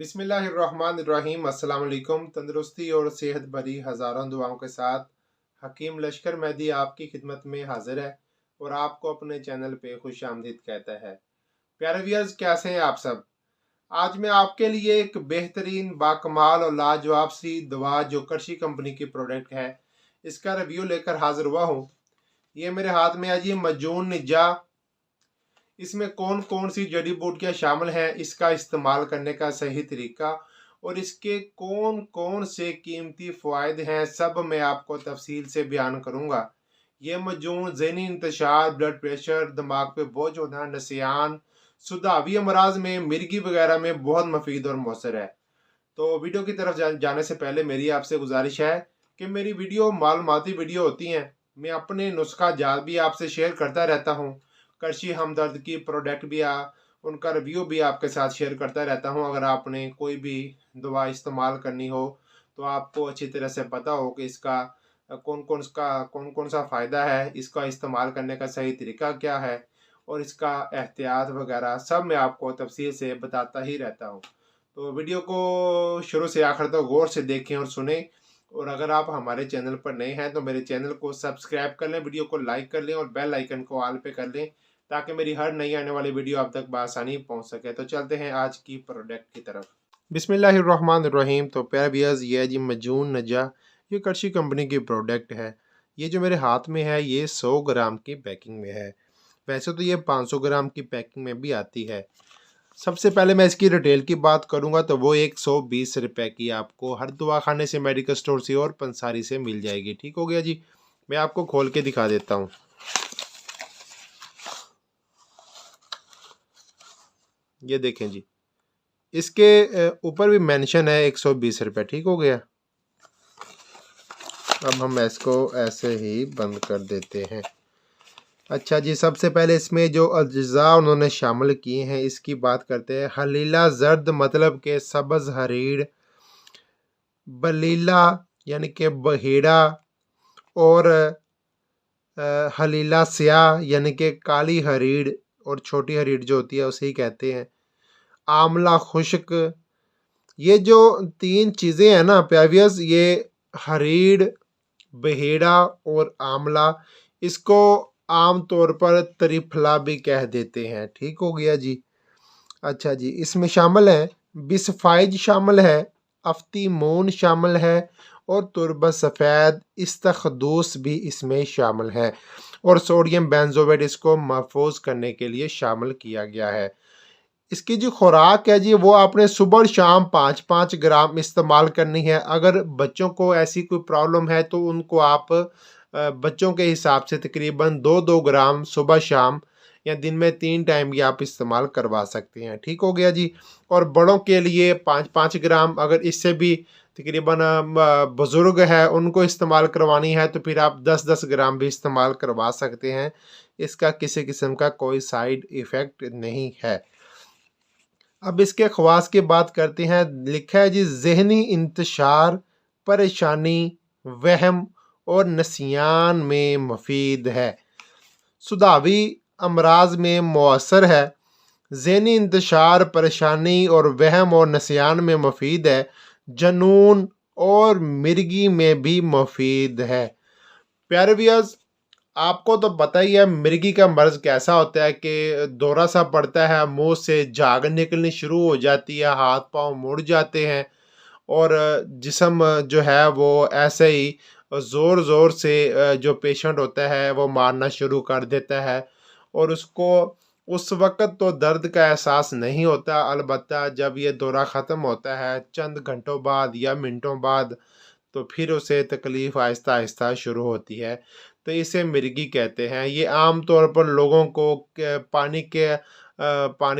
बिस्मिल्लाहिर्रहमानिर्रहीम। अस्सलाम वालेकुम। तंदुरुस्ती और सेहत भरी हज़ारों दुआओं के साथ हकीम लश्कर मेहदी आपकी खिदमत में हाजिर है और आपको अपने चैनल पे खुश आमदीद कहता है। प्यारे व्यूअर्स, कैसे हैं आप सब? आज मैं आपके लिए एक बेहतरीन बाकमाल और लाजवाब सी दवा जो कर्शी कंपनी की प्रोडक्ट है, इसका रिव्यू लेकर हाजिर हुआ हूँ। ये मेरे हाथ में है जी मजून निजा। इसमें कौन कौन सी जड़ी बूटियां शामिल हैं, इसका इस्तेमाल करने का सही तरीका और इसके कौन कौन से कीमती फ़वाइद हैं, सब मैं आपको तफसील से बयान करूंगा। ये मजून ज़हनी इंतशार, ब्लड प्रेशर, दिमाग पे बोझ होना, नसियान, सुधावी अमराज में, मिर्गी वगैरह में बहुत मुफीद और मौसर है। तो वीडियो की तरफ जाने से पहले मेरी आपसे गुजारिश है कि मेरी वीडियो मालूमाती वीडियो होती हैं। मैं अपने नुस्खा जात भी आपसे शेयर करता रहता हूँ। कर्शी हमदर्द की प्रोडक्ट भी उनका रिव्यू भी आपके साथ शेयर करता रहता हूँ। अगर आपने कोई भी दवा इस्तेमाल करनी हो तो आपको अच्छी तरह से पता हो कि इसका कौन कौन सा फ़ायदा है, इसका इस्तेमाल करने का सही तरीका क्या है और इसका एहतियात वगैरह सब मैं आपको तफसील से बताता ही रहता हूँ। तो वीडियो को शुरू से आखिर तक गौर से देखें और सुने। और अगर आप हमारे चैनल पर नए हैं तो मेरे चैनल को सब्सक्राइब कर लें, वीडियो को लाइक कर लें और बेल आइकन को ऑल पे कर लें ताकि मेरी हर नई आने वाली वीडियो आप तक बआसानी पहुंच सके। तो चलते हैं आज की प्रोडक्ट की तरफ। बिस्मिल्लाहिर्रहमानिर्रहीम। तो प्यारे व्यूअर्स, ये है जी मजून नजा। ये कर्शी कंपनी की प्रोडक्ट है। ये जो मेरे हाथ में है ये 100 ग्राम की पैकिंग में है। वैसे तो ये 500 ग्राम की पैकिंग में भी आती है। सबसे पहले मैं इसकी रिटेल की बात करूंगा तो वो 120 रुपए की आपको हर दवाखाने से, मेडिकल स्टोर से और पंसारी से मिल जाएगी। ठीक हो गया जी। मैं आपको खोल के दिखा देता हूँ। ये देखें जी, इसके ऊपर भी मेंशन है 120 रुपये। ठीक हो गया। अब हम इसको ऐसे ही बंद कर देते हैं। अच्छा जी, सबसे पहले इसमें जो अज्जा उन्होंने शामिल किए हैं इसकी बात करते हैं। हलीला जर्द मतलब के सब्ज़ हरीड़, बलीला यानी कि बहेड़ा, और हलीला स्याह यानी कि काली हरीड़ और छोटी हरीड़ जो होती है उसे ही कहते हैं। आमला खुश्क, ये जो तीन चीज़ें हैं ना प्यावियस, ये हरीड़, बहेड़ा और आमला, इसको आम तौर पर त्रिफला भी कह देते हैं। ठीक हो गया जी। अच्छा जी, इसमें शामिल है बिसफाइज शामिल है, अफ्तीमून शामिल है और तुरबा सफ़ेद इस्तखदूस भी इसमें शामिल है और सोडियम बेंजोएट इसको महफूज करने के लिए शामिल किया गया है। इसकी जो खुराक है जी वो आपने सुबह और शाम 5-5 ग्राम इस्तेमाल करनी है। अगर बच्चों को ऐसी कोई प्रॉब्लम है तो उनको आप बच्चों के हिसाब से तकरीबन 2-2 ग्राम सुबह शाम या दिन में 3 टाइम भी आप इस्तेमाल करवा सकते हैं। ठीक हो गया जी। और बड़ों के लिए 5-5 ग्राम, अगर इससे भी तकरीबन बुज़ुर्ग है उनको इस्तेमाल करवानी है तो फिर आप 10-10 ग्राम भी इस्तेमाल करवा सकते हैं। इसका किसी किस्म का कोई साइड इफ़ेक्ट नहीं है। अब इसके खवास की बात करते हैं। लिखा है जी ज़हनी इंतशार, परेशानी, वहम और नसियान में मुफीद है। सुधावी अमराज में मौसर है। ज़हनी इंतशार, परेशानी और वहम और नसियान में मुफीद है। जनून और मिर्गी में भी मुफीद है। प्यारे व्यूअर्स, आपको तो पता ही है मिर्गी का मर्ज कैसा होता है कि दौरा सा पड़ता है, मुंह से झाग निकलनी शुरू हो जाती है, हाथ पांव मुड़ जाते हैं और जिस्म जो है वो ऐसे ही ज़ोर ज़ोर से जो पेशेंट होता है वो मारना शुरू कर देता है और उसको उस वक़्त तो दर्द का एहसास नहीं होता। अलबत्ता जब ये दौरा ख़त्म होता है चंद घंटों बाद या मिनटों बाद तो फिर उसे तकलीफ़ आहिस्ता आहिस्ता शुरू होती है। तो इसे मिर्गी कहते हैं। ये आम तौर पर लोगों को पानी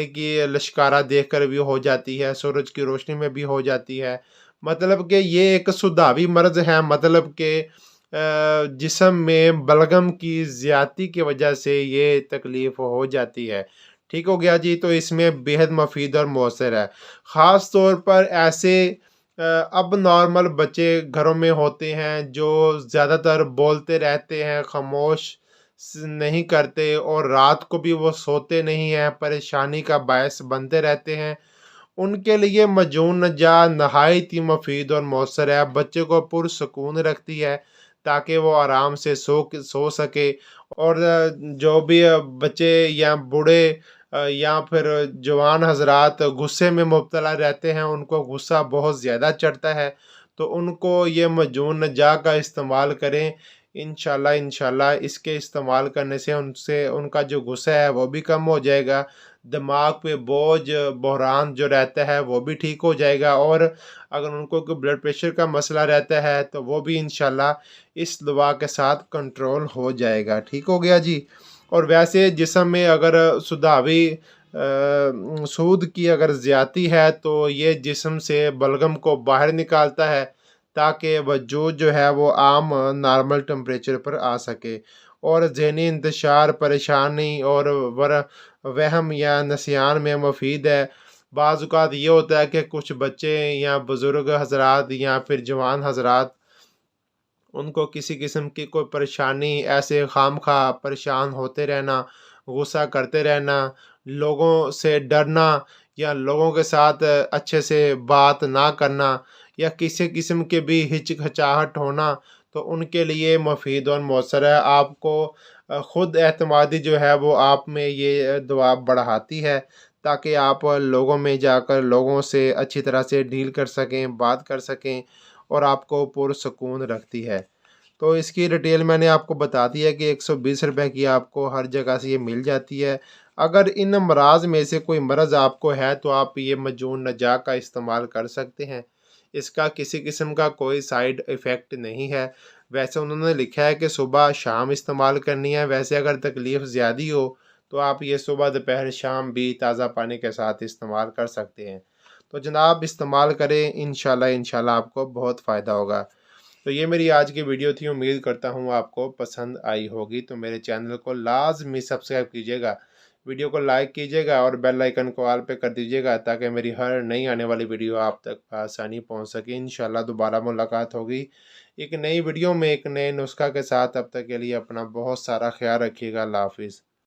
की लश्कारा देखकर भी हो जाती है, सूरज की रोशनी में भी हो जाती है। मतलब कि ये एक सुधावी मर्ज़ है, मतलब कि जिस्म में बलगम की ज़्यादती की वजह से ये तकलीफ़ हो जाती है। ठीक हो गया जी। तो इसमें बेहद मुफीद और मौसर है। ख़ास तौर पर ऐसे अब नॉर्मल बच्चे घरों में होते हैं जो ज़्यादातर बोलते रहते हैं, खामोश नहीं करते और रात को भी वो सोते नहीं हैं, परेशानी का बायस बनते रहते हैं। ان کے لیے مجون نجا نہایت ہی مفید اور مؤثر ہے، بچے کو پرسکون رکھتی ہے تاکہ وہ آرام سے سو سکے۔ اور جو بھی بچے یا بوڑھے یا پھر جوان حضرات غصے میں مبتلا رہتے ہیں، ان کو غصہ بہت زیادہ چڑھتا ہے، تو ان کو یہ مجون نجا کا استعمال کریں۔ انشاءاللہ اس کے استعمال کرنے سے ان کا جو غصہ ہے وہ بھی کم ہو جائے گا، دماغ پہ بوجھ بحران جو رہتا ہے وہ بھی ٹھیک ہو جائے گا، اور اگر ان کو کوئی بلڈ پریشر کا مسئلہ رہتا ہے تو وہ بھی انشاءاللہ اس دعا کے ساتھ کنٹرول ہو جائے گا۔ ٹھیک ہو گیا جی۔ اور ویسے جسم میں اگر سدھاوی سود کی اگر زیادتی ہے تو یہ جسم سے بلغم کو باہر نکالتا ہے تاکہ وجود جو ہے وہ عام نارمل ٹمپریچر پر آ سکے، اور ذہنی انتشار، پریشانی اور وہم یا نسیان میں مفید ہے۔ بعض اوقات یہ ہوتا ہے کہ کچھ بچے یا بزرگ حضرات یا پھر جوان حضرات، ان کو کسی قسم کی کوئی پریشانی، ایسے خام خواہ پریشان ہوتے رہنا، غصہ کرتے رہنا، لوگوں سے ڈرنا، یا لوگوں کے ساتھ اچھے سے بات نہ کرنا، یا کسی قسم کے بھی ہچکچاہٹ ہونا، تو ان کے لیے مفید اور مؤثر ہے۔ آپ کو خود اعتمادی جو ہے وہ آپ میں یہ دعا بڑھاتی ہے تاکہ آپ لوگوں میں جا کر لوگوں سے اچھی طرح سے ڈیل کر سکیں، بات کر سکیں، اور آپ کو پرسکون رکھتی ہے۔ تو اس کی ڈیٹیل میں نے آپ کو بتا دی ہے کہ 120 روپے کی آپ کو ہر جگہ سے یہ مل جاتی ہے۔ اگر ان امراض میں سے کوئی مرض آپ کو ہے تو آپ یہ مجون نجا کا استعمال کر سکتے ہیں، اس کا کسی قسم کا کوئی سائیڈ ایفیکٹ نہیں ہے۔ ویسے انہوں نے لکھا ہے کہ صبح شام استعمال کرنی ہے، ویسے اگر تکلیف زیادہ ہو تو آپ یہ صبح دوپہر شام بھی تازہ پانی کے ساتھ استعمال کر سکتے ہیں۔ تو جناب استعمال کریں، انشاءاللہ آپ کو بہت فائدہ ہوگا۔ تو یہ میری آج کی ویڈیو تھی، امید کرتا ہوں آپ کو پسند آئی ہوگی۔ تو میرے چینل کو لازمی سبسکرائب کیجیے گا، ویڈیو کو لائک کیجیے گا، اور بیل آئیکن کو آل پہ کر دیجیے گا تاکہ میری ہر نئی آنے والی ویڈیو آپ تک آسانی پہنچ سکے۔ انشاءاللہ دوبارہ ملاقات ہوگی ایک نئی ویڈیو میں ایک نئے نسخہ کے ساتھ۔ اب تک کے لیے اپنا بہت سارا خیال رکھیے گا۔ اللہ حافظ۔